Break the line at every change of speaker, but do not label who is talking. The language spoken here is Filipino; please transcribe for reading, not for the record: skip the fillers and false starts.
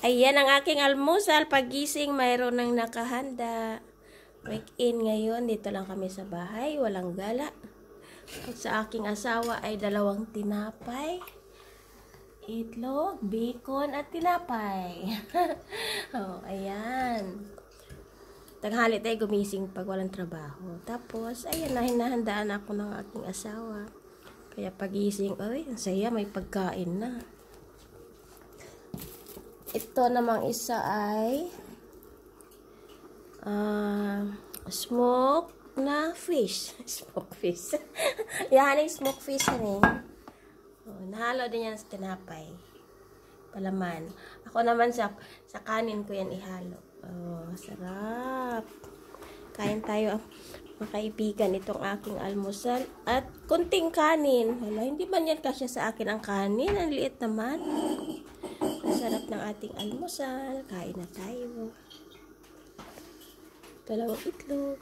Ayan ang aking almusal. Pagising, mayroon ng nakahanda. Week-in ngayon. Dito lang kami sa bahay. Walang gala. At sa aking asawa ay 2 tinapay, itlog, bacon, at tinapay. Oh, ayan. Tanghali tayo gumising pag walang trabaho. Tapos, ayan na, hinahandaan ako ng aking asawa. Kaya pagising, ay, ang saya, may pagkain na. Ito namang isa ay smoke na fish. Smoke fish. Yan yung smoke fish rin. Oh, nahalo din yan sa tinapay. Palaman. Ako naman sa kanin ko yan ihalo. Oh, sarap. Kain tayo mga kaibigan itong aking almusal. At kunting kanin. Wala, hindi man yan kasya sa akin ang kanin. Ang liit naman. Sarap ng ating almusal. Kain na tayo. 2 itlog.